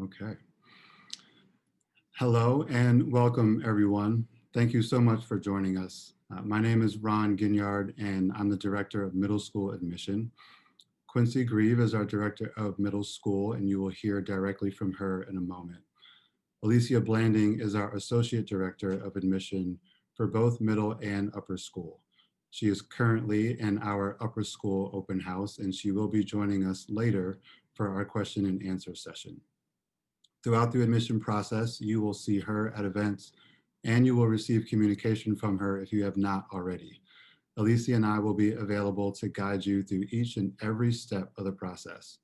Okay. Hello and welcome, everyone. Thank you so much for joining us. My name is Ron Ginyard, and I'm the Director of Middle School Admission. Quincy Grieve is our Director of Middle School, and you will hear directly from her in a moment. Alicia Blanding is our Associate Director of Admission for both middle and upper school. She is currently in our upper school open house, and she will be joining us later for our question and answer session. Throughout the admission process, you will see her at events and you will receive communication from her if you have not already. Alicia and I will be available to guide you through each and every step of the process.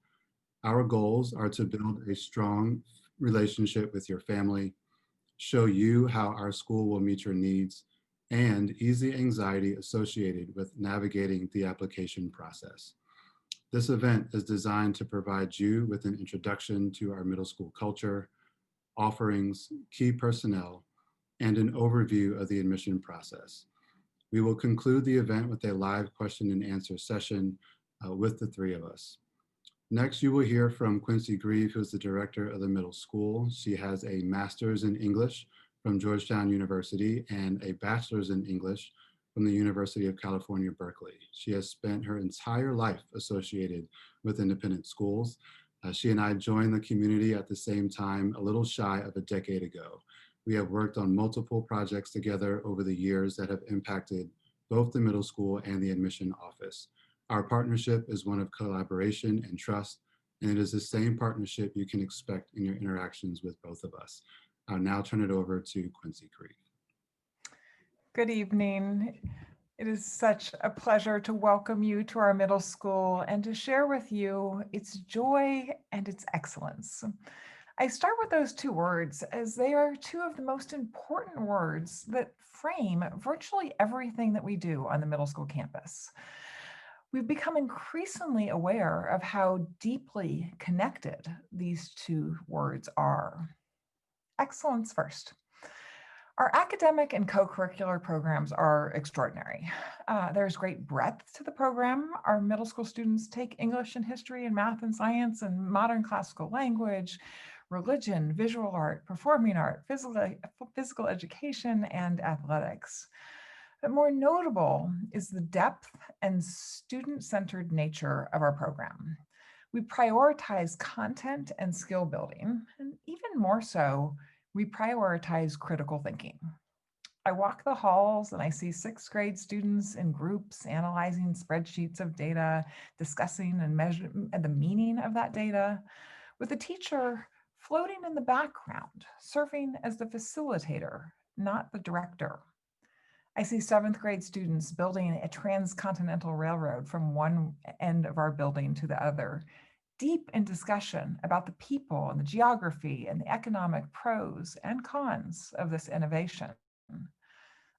Our goals are to build a strong relationship with your family, show you how our school will meet your needs, and ease the anxiety associated with navigating the application process. This event is designed to provide you with an introduction to our middle school culture, offerings, key personnel, and an overview of the admission process. We will conclude the event with a live question and answer session with the three of us. Next, you will hear from Quincy Grieve, who is the director of the middle school. She has a master's in English from Georgetown University and a bachelor's in English from the University of California, Berkeley. She has spent her entire life associated with independent schools. She and I joined the community at the same time, a little shy of a decade ago. We have worked on multiple projects together over the years that have impacted both the middle school and the admission office. Our partnership is one of collaboration and trust, and it is the same partnership you can expect in your interactions with both of us. I'll now turn it over to Quincy Grieve. Good evening. It is such a pleasure to welcome you to our middle school and to share with you its joy and its excellence. I start with those two words as they are two of the most important words that frame virtually everything that we do on the middle school campus. We've become increasingly aware of how deeply connected these two words are. Excellence first. Our academic and co-curricular programs are extraordinary. There's great breadth to the program. Our middle school students take English and history and math and science and modern classical language, religion, visual art, performing art, physical education, and athletics. But more notable is the depth and student-centered nature of our program. We prioritize content and skill building, and even more so, we prioritize critical thinking. I walk the halls and I see sixth grade students in groups analyzing spreadsheets of data, discussing and measuring the meaning of that data, with the teacher floating in the background, serving as the facilitator, not the director. I see seventh grade students building a transcontinental railroad from one end of our building to the other, deep in discussion about the people and the geography and the economic pros and cons of this innovation.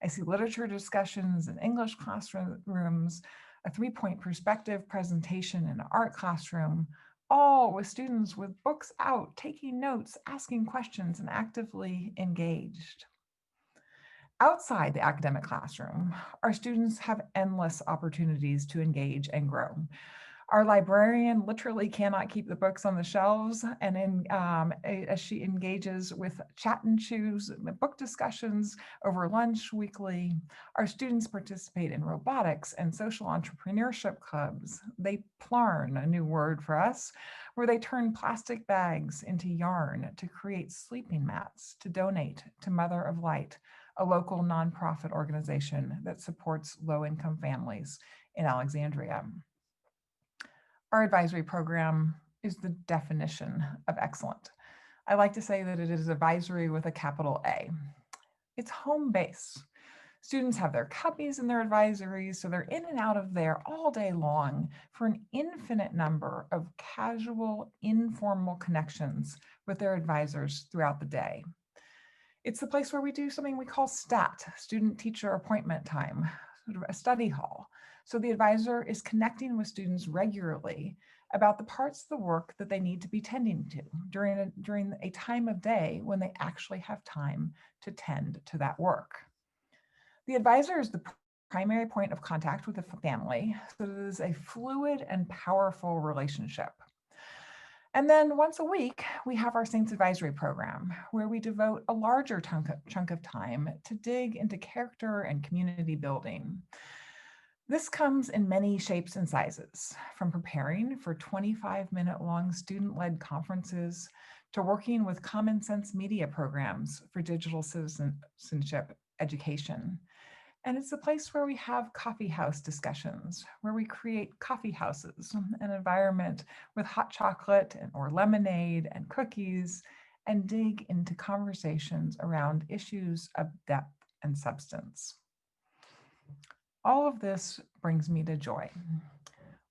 I see literature discussions in English classrooms, a 3-point perspective presentation in an art classroom, all with students with books out, taking notes, asking questions, and actively engaged. Outside the academic classroom, our students have endless opportunities to engage and grow. Our librarian literally cannot keep the books on the shelves, and as she engages with chat and choose book discussions over lunch weekly, our students participate in robotics and social entrepreneurship clubs. They plarn, a new word for us, where they turn plastic bags into yarn to create sleeping mats to donate to Mother of Light, a local nonprofit organization that supports low-income families in Alexandria. Our advisory program is the definition of excellent. I like to say that it is advisory with a capital A. It's home base. Students have their cubbies in their advisories, so they're in and out of there all day long for an infinite number of casual, informal connections with their advisors throughout the day. It's the place where we do something we call STAT, student-teacher appointment time, sort of a study hall. So the advisor is connecting with students regularly about the parts of the work that they need to be tending to during a time of day when they actually have time to tend to that work. The advisor is the primary point of contact with the family, so it is a fluid and powerful relationship. And then once a week, we have our Saints Advisory Program, where we devote a larger chunk of time to dig into character and community building. This comes in many shapes and sizes, from preparing for 25-minute long student-led conferences to working with common sense media programs for digital citizenship education. And it's a place where we have coffee house discussions, where we create coffee houses, an environment with hot chocolate or lemonade and cookies, and dig into conversations around issues of depth and substance. All of this brings me to joy.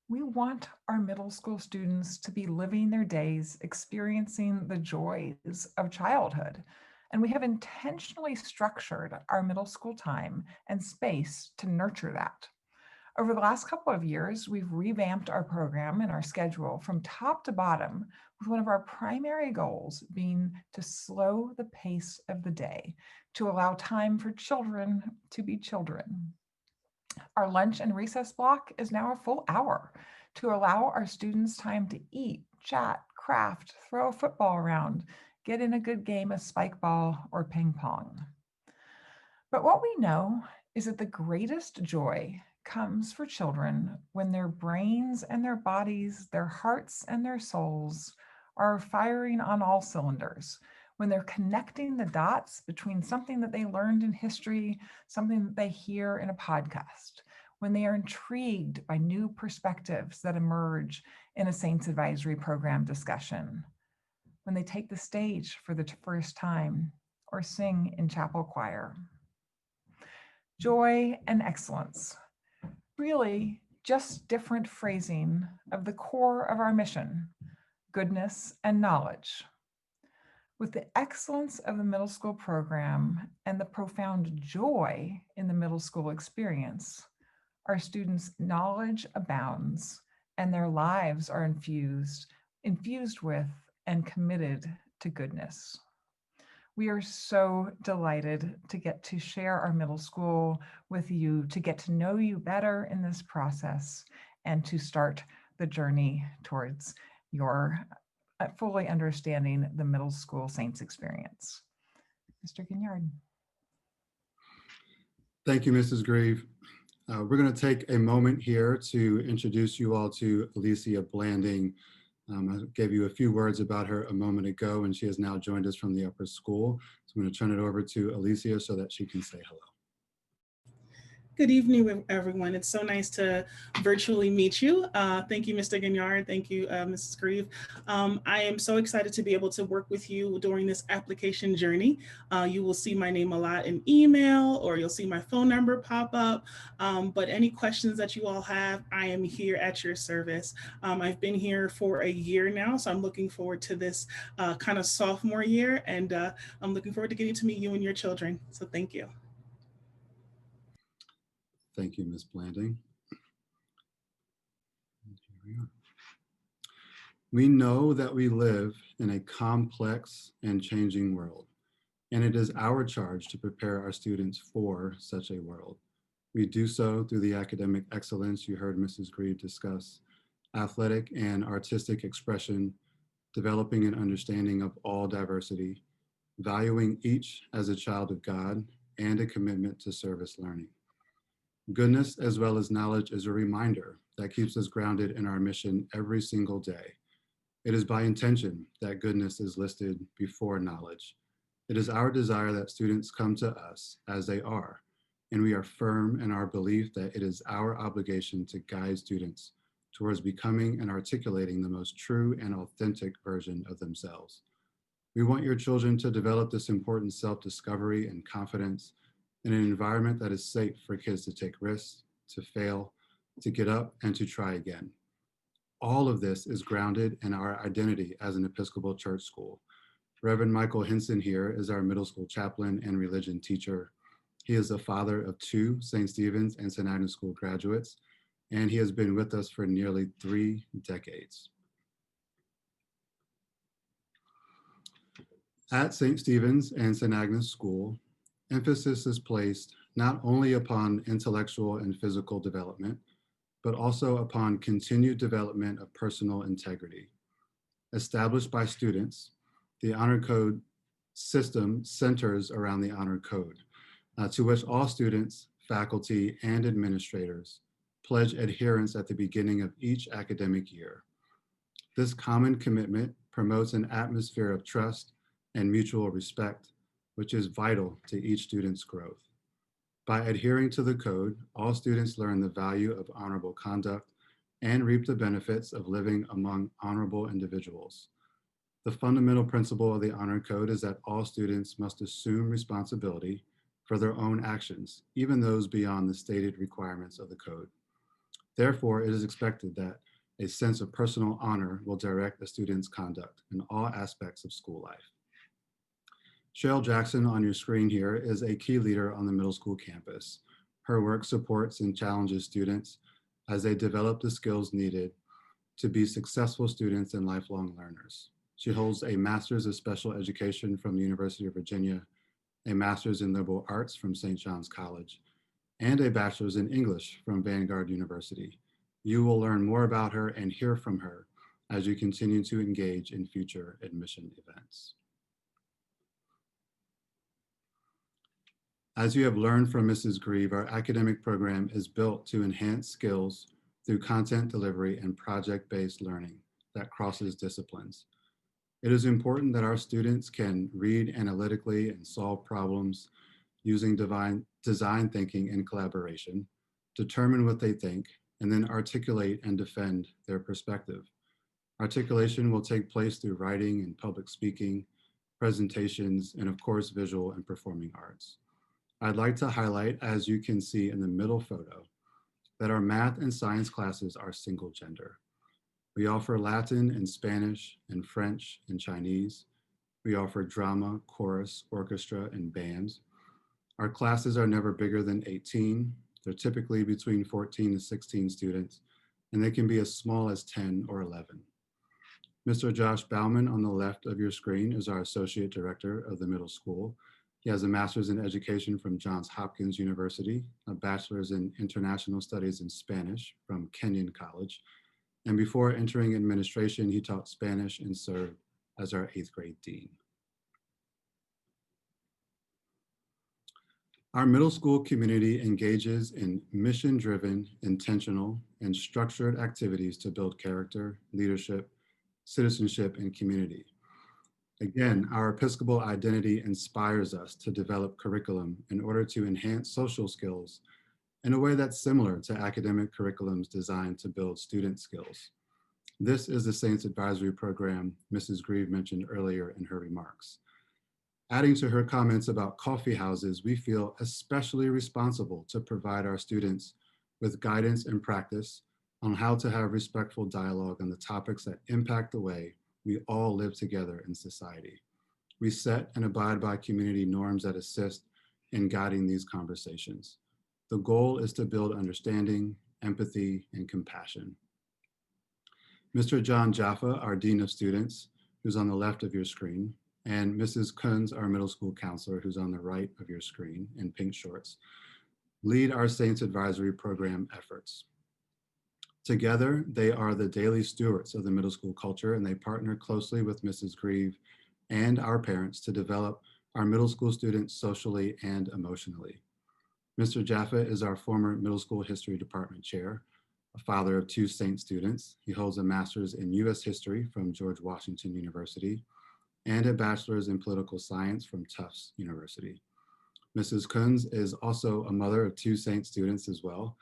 We want our middle school students to be living their days experiencing the joys of childhood. And we have intentionally structured our middle school time and space to nurture that. Over the last couple of years, we've revamped our program and our schedule from top to bottom, with one of our primary goals being to slow the pace of the day, to allow time for children to be children. Our lunch and recess block is now a full hour to allow our students time to eat, chat, craft, throw a football around, get in a good game of spike ball or ping pong. But what we know is that the greatest joy comes for children when their brains and their bodies, their hearts and their souls are firing on all cylinders, when they're connecting the dots between something that they learned in history, something that they hear in a podcast, when they are intrigued by new perspectives that emerge in a Saints Advisory Program discussion, when they take the stage for the first time or sing in chapel choir. Joy and excellence, really just different phrasing of the core of our mission, goodness and knowledge. With the excellence of the middle school program and the profound joy in the middle school experience, our students' knowledge abounds and their lives are infused with and committed to goodness. We are so delighted to get to share our middle school with you, to get to know you better in this process, and to start the journey towards your fully understanding the middle school Saints experience. Mr. Ginyard. Thank you, Mrs. Grieve. We're going to take a moment here to introduce you all to Alicia Blanding. I gave you a few words about her a moment ago, and she has now joined us from the upper school. So I'm going to turn it over to Alicia so that she can say hello. Good evening, everyone. It's so nice to virtually meet you. Thank you, Mr. Ginyard. Thank you, Mrs. Grieve. I am so excited to be able to work with you during this application journey. You will see my name a lot in email, or you'll see my phone number pop up. But any questions that you all have, I am here at your service. I've been here for a year now, so I'm looking forward to this kind of sophomore year, and I'm looking forward to getting to meet you and your children. So thank you. Thank you, Ms. Blanding. We know that we live in a complex and changing world, and it is our charge to prepare our students for such a world. We do so through the academic excellence you heard Mrs. Grieve discuss, athletic and artistic expression, developing an understanding of all diversity, valuing each as a child of God, and a commitment to service learning. Goodness as well as knowledge is a reminder that keeps us grounded in our mission every single day. It is by intention that goodness is listed before knowledge. It is our desire that students come to us as they are, and we are firm in our belief that it is our obligation to guide students towards becoming and articulating the most true and authentic version of themselves. We want your children to develop this important self-discovery and confidence in an environment that is safe for kids to take risks, to fail, to get up, and to try again. All of this is grounded in our identity as an Episcopal church school. Reverend Michael Henson here is our middle school chaplain and religion teacher. He is the father of 2 St. Stephen's and St. Agnes School graduates, and he has been with us for nearly 3 decades. At St. Stephen's and St. Agnes School, emphasis is placed not only upon intellectual and physical development, but also upon continued development of personal integrity. Established by students, the honor code system centers around the honor code, to which all students, faculty, and administrators pledge adherence at the beginning of each academic year. This common commitment promotes an atmosphere of trust and mutual respect, which is vital to each student's growth. By adhering to the code, all students learn the value of honorable conduct and reap the benefits of living among honorable individuals. The fundamental principle of the honor code is that all students must assume responsibility for their own actions, even those beyond the stated requirements of the code. Therefore, it is expected that a sense of personal honor will direct a student's conduct in all aspects of school life. Cheryl Jackson on your screen here is a key leader on the middle school campus. Her work supports and challenges students as they develop the skills needed to be successful students and lifelong learners. She holds a Master's of Special Education from the University of Virginia, a Master's in Liberal Arts from St. John's College, and a Bachelor's in English from Vanguard University. You will learn more about her and hear from her as you continue to engage in future admission events. As you have learned from Mrs. Grieve, our academic program is built to enhance skills through content delivery and project-based learning that crosses disciplines. It is important that our students can read analytically and solve problems using design thinking and collaboration, determine what they think, and then articulate and defend their perspective. Articulation will take place through writing and public speaking, presentations, and of course, visual and performing arts. I'd like to highlight, as you can see in the middle photo, that our math and science classes are single gender. We offer Latin and Spanish and French and Chinese. We offer drama, chorus, orchestra, and bands. Our classes are never bigger than 18. They're typically between 14 to 16 students, and they can be as small as 10 or 11. Mr. Josh Bauman on the left of your screen is our Associate Director of the middle school. He has a Master's in Education from Johns Hopkins University, a Bachelor's in International Studies in Spanish from Kenyon College, and before entering administration, he taught Spanish and served as our 8th grade dean. Our middle school community engages in mission-driven, intentional, and structured activities to build character, leadership, citizenship, and community. Again, our Episcopal identity inspires us to develop curriculum in order to enhance social skills in a way that's similar to academic curriculums designed to build student skills. This is the Saints Advisory Program Mrs. Grieve mentioned earlier in her remarks. Adding to her comments about coffee houses, we feel especially responsible to provide our students with guidance and practice on how to have respectful dialogue on the topics that impact the way we all live together in society. We set and abide by community norms that assist in guiding these conversations. The goal is to build understanding, empathy, and compassion. Mr. John Jaffa, our Dean of Students, who's on the left of your screen, and Mrs. Kunz, our middle school counselor, who's on the right of your screen in pink shorts, lead our Saints Advisory Program efforts. Together, they are the daily stewards of the middle school culture, and they partner closely with Mrs. Grieve and our parents to develop our middle school students socially and emotionally. Mr. Jaffa is our former middle school history department chair, a father of 2 Saint students. He holds a master's in U.S. history from George Washington University and a bachelor's in political science from Tufts University. Mrs. Kunz is also a mother of 2 Saint students as well,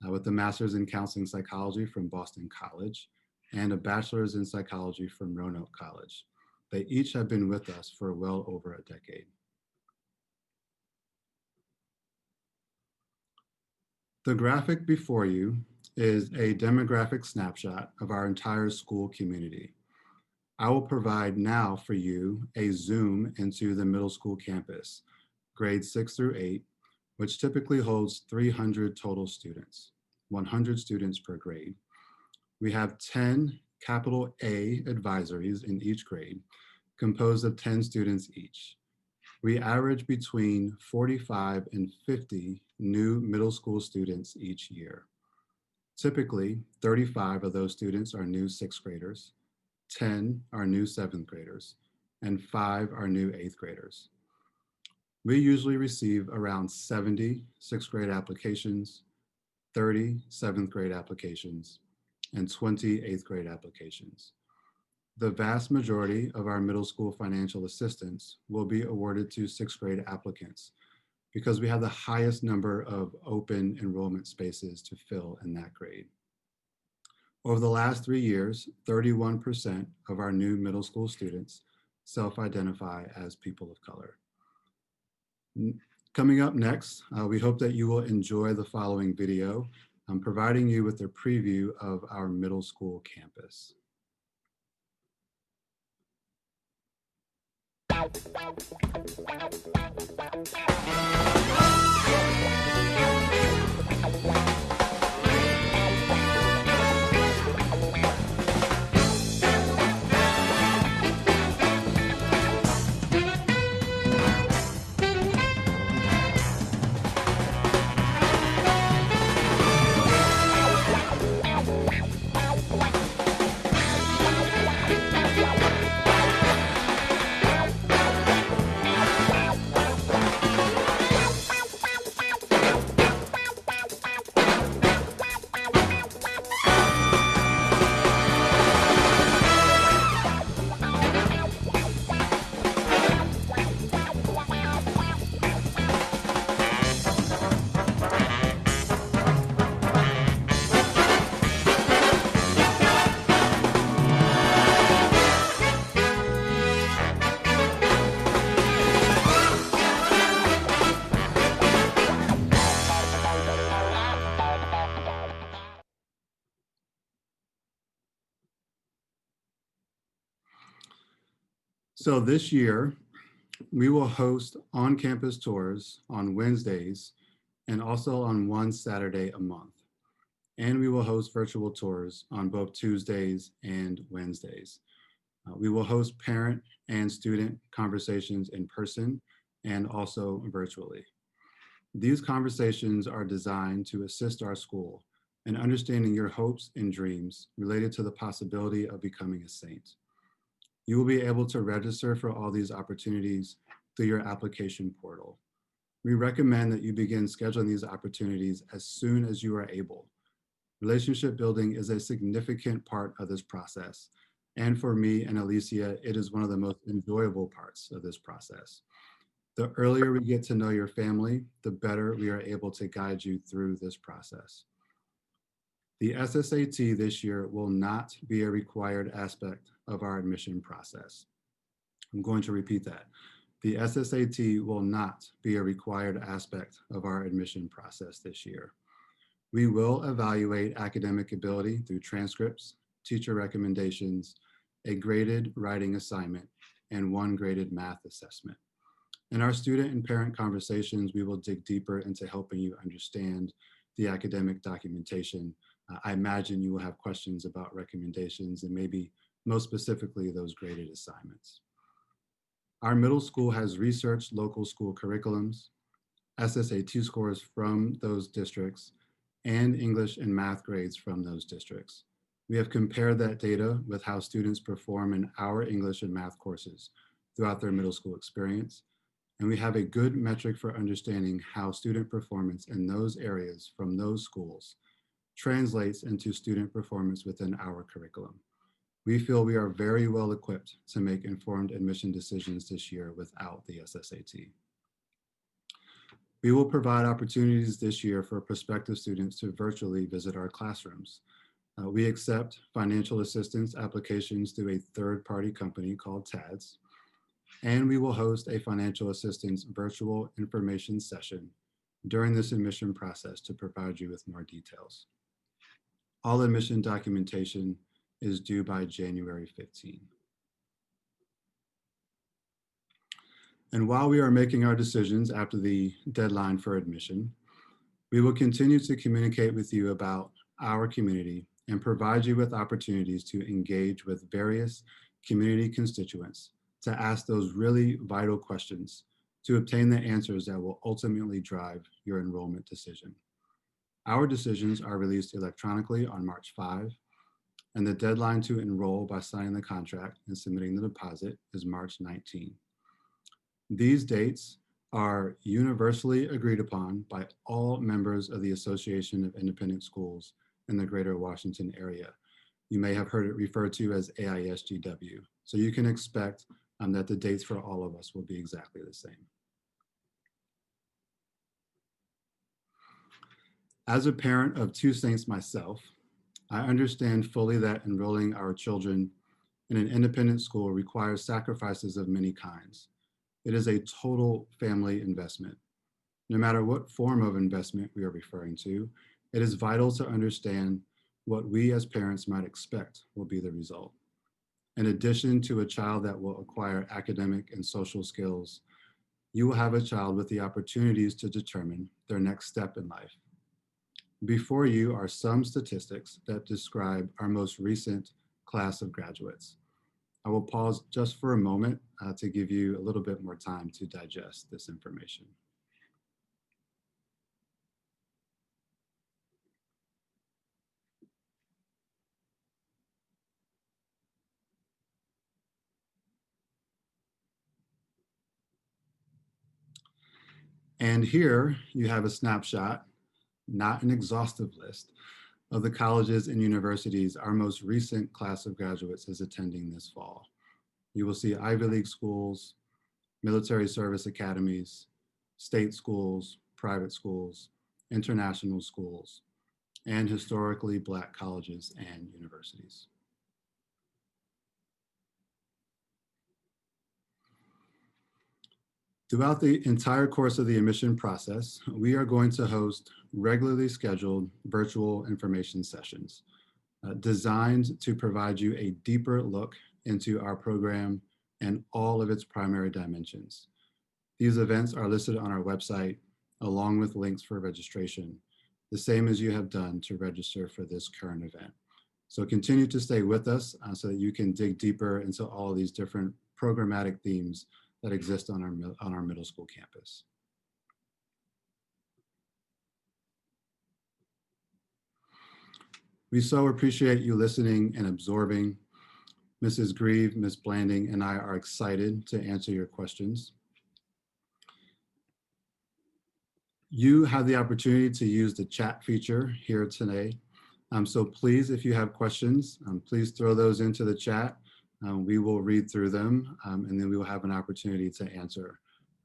with a master's in counseling psychology from Boston College and a bachelor's in psychology from Roanoke College. They each have been with us for well over a decade. The graphic before you is a demographic snapshot of our entire school community. I will provide now for you a zoom into the middle school campus, grades 6 through 8, which typically holds 300 total students, 100 students per grade. We have 10 capital A advisories in each grade, composed of 10 students each. We average between 45 and 50 new middle school students each year. Typically, 35 of those students are new 6th graders, 10 are new 7th graders, and 5 are new 8th graders. We usually receive around 70 6th grade applications, 30 7th grade applications, and 20 8th grade applications. The vast majority of our middle school financial assistance will be awarded to 6th grade applicants because we have the highest number of open enrollment spaces to fill in that grade. Over the last 3 years, 31% of our new middle school students self-identify as people of color. Coming up next, we hope that you will enjoy the following video, providing you with a preview of our middle school campus. So this year, we will host on-campus tours on Wednesdays and also on one Saturday a month. And we will host virtual tours on both Tuesdays and Wednesdays. We will host parent and student conversations in person and also virtually. These conversations are designed to assist our school in understanding your hopes and dreams related to the possibility of becoming a saint. You will be able to register for all these opportunities through your application portal. We recommend that you begin scheduling these opportunities as soon as you are able. Relationship building is a significant part of this process. And for me and Alicia, it is one of the most enjoyable parts of this process. The earlier we get to know your family, the better we are able to guide you through this process. The SSAT this year will not be a required aspect of our admission process. I'm going to repeat that. The SSAT will not be a required aspect of our admission process this year. We will evaluate academic ability through transcripts, teacher recommendations, a graded writing assignment, and one graded math assessment. In our student and parent conversations, we will dig deeper into helping you understand the academic documentation. I imagine you will have questions about recommendations and maybe most specifically those graded assignments. Our middle school has researched local school curriculums, SSAT scores from those districts, and English and math grades from those districts. We have compared that data with how students perform in our English and math courses throughout their middle school experience, and we have a good metric for understanding how student performance in those areas from those schools translates into student performance within our curriculum. We feel we are very well equipped to make informed admission decisions this year without the SSAT. We will provide opportunities this year for prospective students to virtually visit our classrooms. We accept financial assistance applications through a third-party company called TADS, and we will host a financial assistance virtual information session during this admission process to provide you with more details. All admission documentation is due by January 15. And while we are making our decisions after the deadline for admission, we will continue to communicate with you about our community and provide you with opportunities to engage with various community constituents to ask those really vital questions to obtain the answers that will ultimately drive your enrollment decision. Our decisions are released electronically on March 5, and the deadline to enroll by signing the contract and submitting the deposit is March 19. These dates are universally agreed upon by all members of the Association of Independent Schools in the Greater Washington area. You may have heard it referred to as AISGW. So you can expect that the dates for all of us will be exactly the same. As a parent of two saints myself, I understand fully that enrolling our children in an independent school requires sacrifices of many kinds. It is a total family investment. No matter what form of investment we are referring to, it is vital to understand what we as parents might expect will be the result. In addition to a child that will acquire academic and social skills, you will have a child with the opportunities to determine their next step in life. Before you are some statistics that describe our most recent class of graduates. I will pause just for a moment to give you a little bit more time to digest this information. And here you have a snapshot, not an exhaustive list, of the colleges and universities our most recent class of graduates is attending this fall. You will see Ivy League schools, military service academies, state schools, private schools, international schools, and historically Black colleges and universities. Throughout the entire course of the admission process, we are going to host regularly scheduled virtual information sessions designed to provide you a deeper look into our program and all of its primary dimensions. These events are listed on our website along with links for registration, the same as you have done to register for this current event. So continue to stay with us so that you can dig deeper into all of these different programmatic themes that exist on our middle school campus. We so appreciate you listening and absorbing. Mrs. Grieve, Ms. Blanding, and I are excited to answer your questions. You have the opportunity to use the chat feature here today. So please, if you have questions, please throw those into the chat. We will read through them and then we will have an opportunity to answer.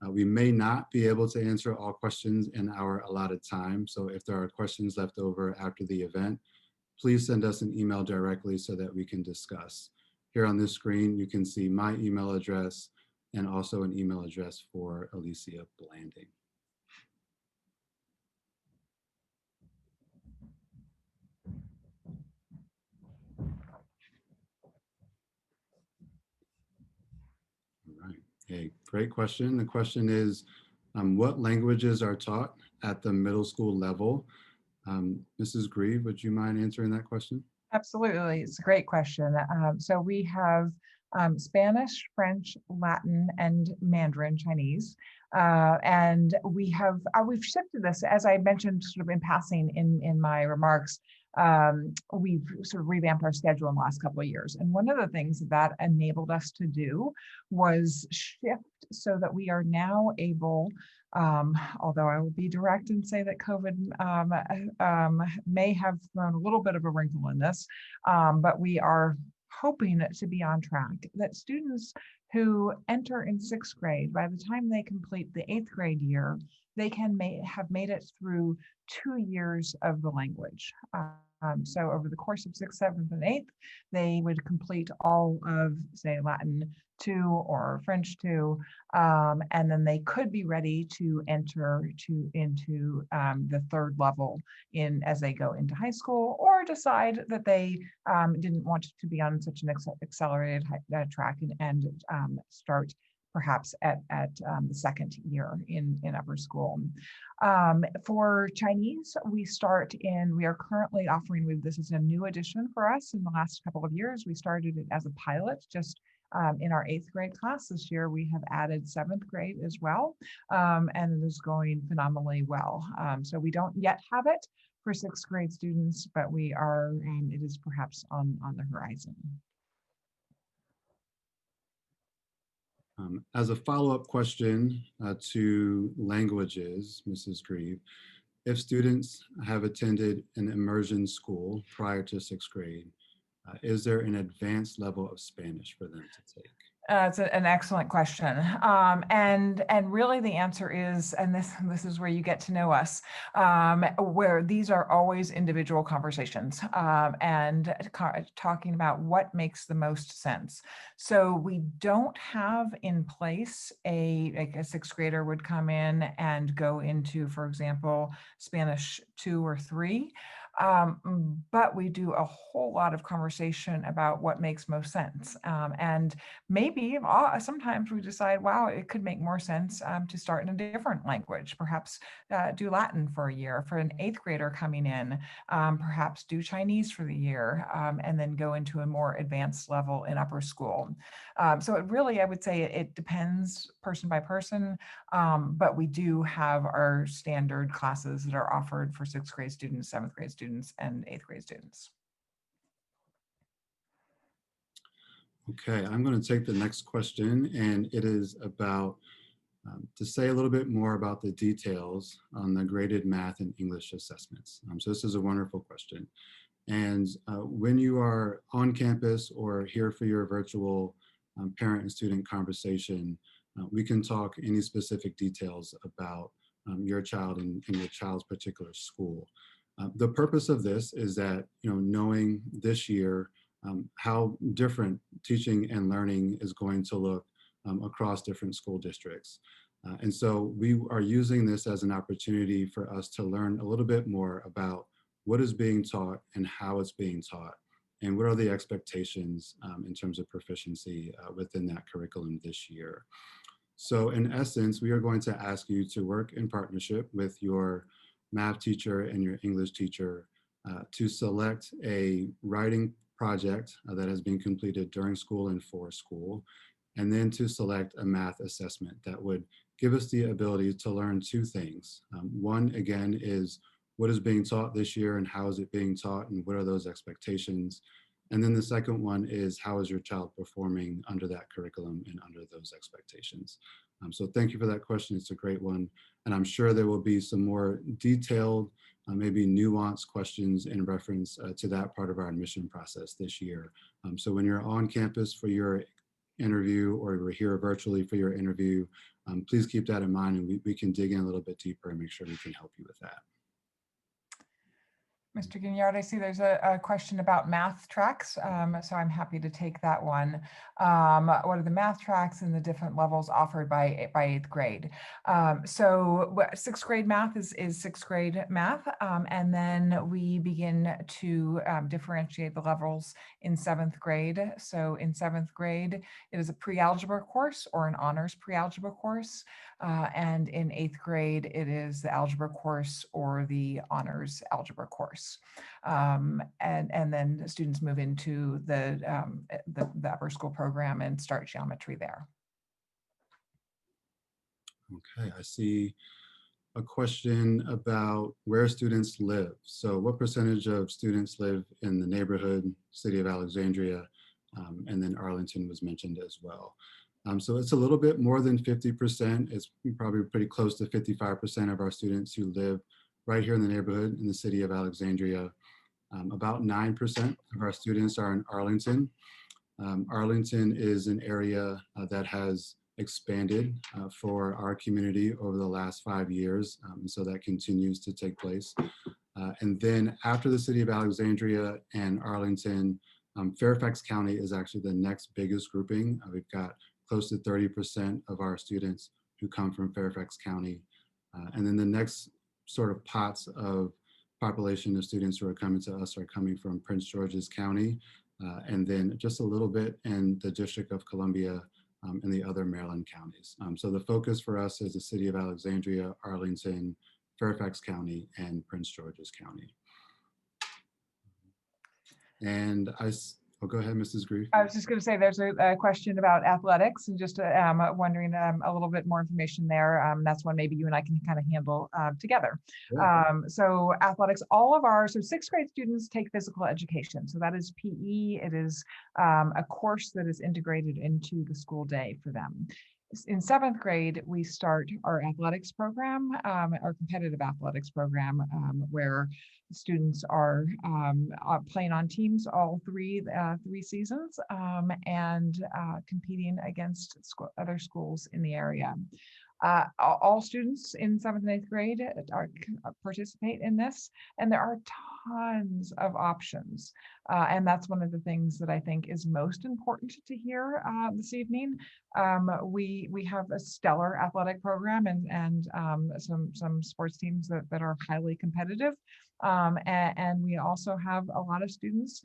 We may not be able to answer all questions in our allotted time. So if there are questions left over after the event, please send us an email directly so that we can discuss. Here on this screen, you can see my email address and also an email address for Alicia Blanding. All right, hey, great question. The question is, what languages are taught at the middle school level? Mrs. Grieve, would you mind answering that question? Absolutely, it's a great question. So we have Spanish, French, Latin, and Mandarin Chinese. And we've shifted this, as I mentioned sort of in passing in my remarks, we've sort of revamped our schedule in the last couple of years. And one of the things that enabled us to do was shift so that we are now able, although I will be direct and say that COVID may have thrown a little bit of a wrinkle in this, but we are hoping to be on track, that students who enter in 6th grade, by the time they complete the 8th grade year, they can have made it through 2 years of the language. So over the course of 6th, 7th, and 8th, they would complete all of, say, Latin 2 or French 2, and then they could be ready to enter into the 3rd level as they go into high school, or decide that they didn't want to be on such an accelerated track and start perhaps at the 2nd year in upper school. For Chinese, we are currently offering, this is a new addition for us in the last couple of years. We started it as a pilot just in our 8th grade class. This year we have added 7th grade as well, and it is going phenomenally well. So we don't yet have it for sixth grade students, but we are, it is perhaps on the horizon. As a follow-up question to languages, Mrs. Grieve, if students have attended an immersion school prior to sixth grade, is there an advanced level of Spanish for them to take? It's an excellent question. And really the answer is, and this is where you get to know us, where these are always individual conversations and talking about what makes the most sense. So we don't have in place like a sixth grader would come in and go into, for example, Spanish 2 or 3. But we do a whole lot of conversation about what makes most sense. And maybe sometimes we decide, wow, it could make more sense to start in a different language, perhaps do Latin for a year. For an eighth grader coming in, perhaps do Chinese for the year, and then go into a more advanced level in upper school. So it really, I would say it depends person by person, but we do have our standard classes that are offered for sixth grade students, seventh grade students, and eighth grade students. Okay, I'm going to take the next question, and it is about to say a little bit more about the details on the graded math and English assessments. So this is a wonderful question. And when you are on campus or here for your virtual parent and student conversation, we can talk any specific details about your child and your child's particular school. The purpose of this is that, knowing this year how different teaching and learning is going to look across different school districts. And so we are using this as an opportunity for us to learn a little bit more about what is being taught and how it's being taught, and what are the expectations in terms of proficiency within that curriculum this year. So in essence, we are going to ask you to work in partnership with your math teacher and your English teacher to select a writing project that has been completed during school and for school, and then to select a math assessment that would give us the ability to learn two things. One, again, is what is being taught this year and how is it being taught and what are those expectations? And then the second one is how is your child performing under that curriculum and under those expectations? So thank you for that question. It's a great one. And I'm sure there will be some more detailed, maybe nuanced questions in reference to that part of our admission process this year. So when you're on campus for your interview or you're here virtually for your interview, please keep that in mind, and we can dig in a little bit deeper and make sure we can help you with that. Mr. Gignard, I see there's a question about math tracks, so I'm happy to take that one. What are the math tracks and the different levels offered by eighth grade? So sixth grade math is sixth grade math, and then we begin to differentiate the levels in seventh grade. So in seventh grade, it is a pre-algebra course or an honors pre-algebra course. And in eighth grade, it is the algebra course or the honors algebra course. And then the students move into the upper school program and start geometry there. Okay, I see a question about where students live. So what percentage of students live in the neighborhood, city of Alexandria, and then Arlington was mentioned as well. So it's a little bit more than 50%. It's probably pretty close to 55% of our students who live right here in the neighborhood in the city of Alexandria. About 9% of our students are in Arlington. Arlington is an area that has expanded for our community over the last 5 years, and so that continues to take place. And then after the city of Alexandria and Arlington, Fairfax County is actually the next biggest grouping. We've got close to 30% of our students who come from Fairfax County. And then the next sort of pots of population of students who are coming to us are coming from Prince George's County, and then just a little bit in the District of Columbia and the other Maryland counties. So the focus for us is the city of Alexandria, Arlington, Fairfax County, and Prince George's County. And Oh, go ahead, Mrs. Grief. I was just going to say there's a question about athletics and just wondering a little bit more information there. That's one maybe you and I can kind of handle together. Yeah. So athletics, so sixth grade students take physical education. So that is PE. It is a course that is integrated into the school day for them. In seventh grade, we start our athletics program, our competitive athletics program, where students are playing on teams all three seasons and competing against other schools in the area. All students in seventh and eighth grade participate in this, and there are tons of options. And that's one of the things that I think is most important to hear this evening. We have a stellar athletic program and some sports teams that are highly competitive. And we also have a lot of students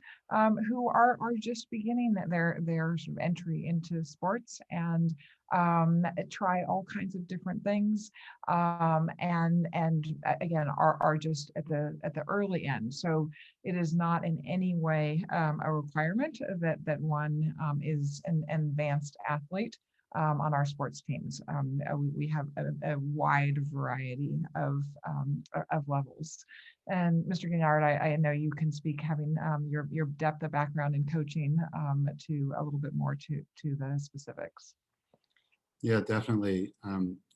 who are just beginning their sort of entry into sports and try all kinds of different things, and again are just at the early end. So it is not in any way a requirement that one is an advanced athlete on our sports teams. We have a wide variety of levels. And Mr. Guignard, I know you can speak, having your depth of background in coaching, to a little bit more to the specifics. Yeah, definitely.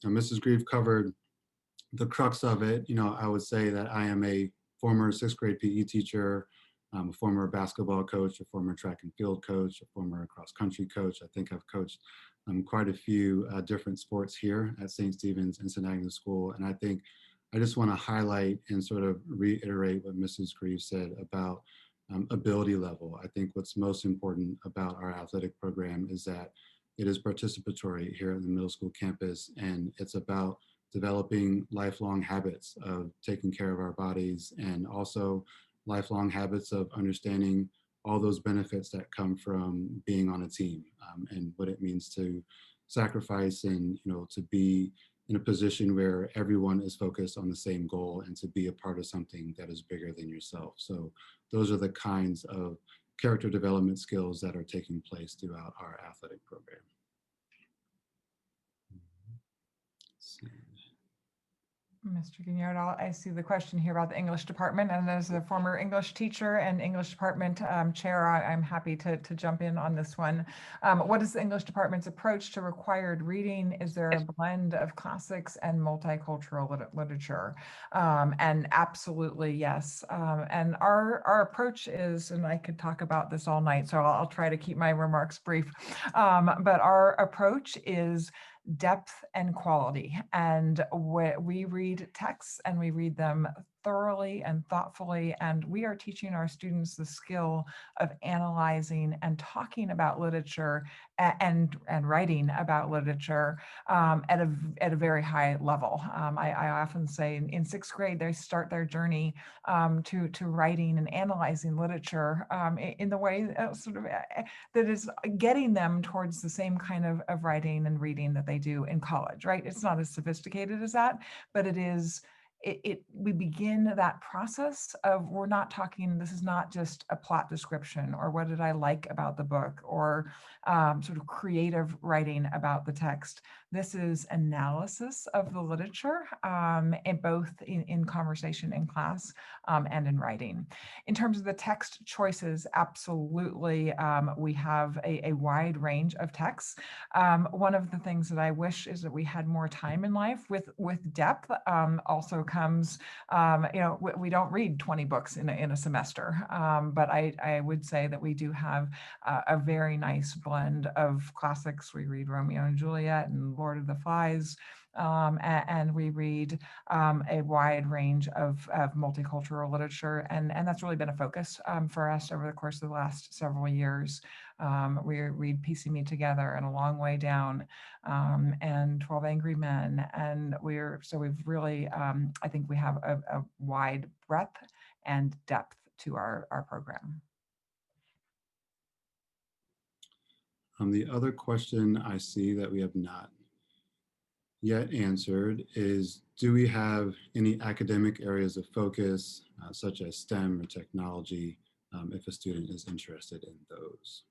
Mrs. Grieve covered the crux of it. I would say that I am a former sixth grade PE teacher, a former basketball coach, a former track and field coach, a former cross country coach. I think I've coached quite a few different sports here at St. Stephen's and St. Agnes School. And I think I just want to highlight and sort of reiterate what Mrs. Grieve said about ability level. I think what's most important about our athletic program is that it is participatory here at the middle school campus, and it's about developing lifelong habits of taking care of our bodies, and also lifelong habits of understanding all those benefits that come from being on a team, and what it means to sacrifice and to be in a position where everyone is focused on the same goal and to be a part of something that is bigger than yourself. So those are the kinds of character development skills that are taking place throughout our athletic program. Let's see. Mr. Guignard, I see the question here about the English department, and as a former English teacher and English department chair, I'm happy to jump in on this one. What is the English department's approach to required reading? Is there a blend of classics and multicultural literature? And absolutely yes. And our approach is, and I could talk about this all night, so I'll try to keep my remarks brief, but our approach is depth and quality. And we read texts and we read them thoroughly and thoughtfully, and we are teaching our students the skill of analyzing and talking about literature and writing about literature at a very high level. I often say in sixth grade they start their journey to writing and analyzing literature in the way that is getting them towards the same kind of writing and reading that they do in college, right? It's not as sophisticated as that, but it is. We begin that process of, we're not talking, this is not just a plot description or what did I like about the book or sort of creative writing about the text. This is analysis of the literature, in both in conversation in class and in writing. In terms of the text choices, absolutely, we have a wide range of texts. One of the things that I wish is that we had more time in life with depth. Also comes, we don't read 20 books in a semester, but I would say that we do have a very nice blend of classics. We read Romeo and Juliet and Lord of the Flies, and we read a wide range of multicultural literature, and that's really been a focus for us over the course of the last several years. We read Piecing Me Together and A Long Way Down, and 12 Angry Men, and we've really, I think we have a wide breadth and depth to our program. The other question I see that we have not yet answered is, do we have any academic areas of focus, such as STEM or technology, if a student is interested in those.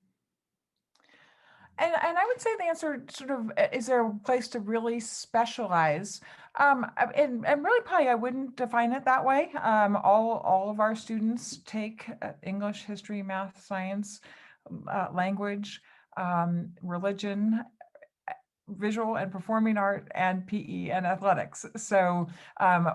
And I would say the answer sort of, is there a place to really specialize? And really probably I wouldn't define it that way. All of our students take English, history, math, science, language, religion, visual and performing art, and PE and athletics. So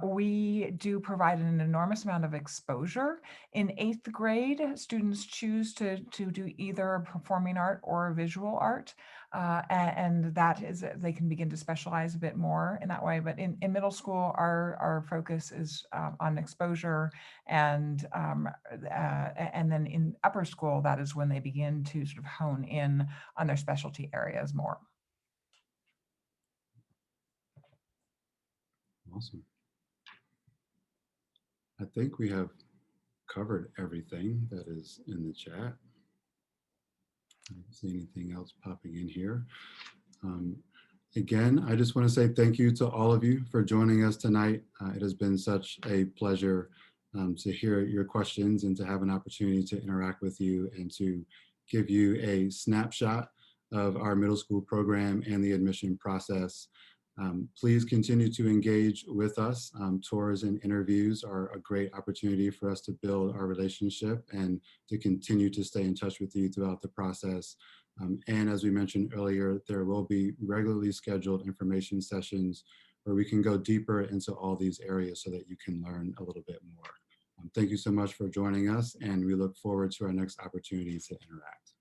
we do provide an enormous amount of exposure. In 8th grade, students choose to do either performing art or visual art. And that is, they can begin to specialize a bit more in that way. But in middle school, our focus is on exposure. And then in upper school, that is when they begin to sort of hone in on their specialty areas more. Awesome. I think we have covered everything that is in the chat. I don't see anything else popping in here. Again, I just want to say thank you to all of you for joining us tonight. It has been such a pleasure to hear your questions and to have an opportunity to interact with you and to give you a snapshot of our middle school program and the admission process. Please continue to engage with us. Tours and interviews are a great opportunity for us to build our relationship and to continue to stay in touch with you throughout the process. And as we mentioned earlier, there will be regularly scheduled information sessions where we can go deeper into all these areas so that you can learn a little bit more. Thank you so much for joining us, and we look forward to our next opportunity to interact.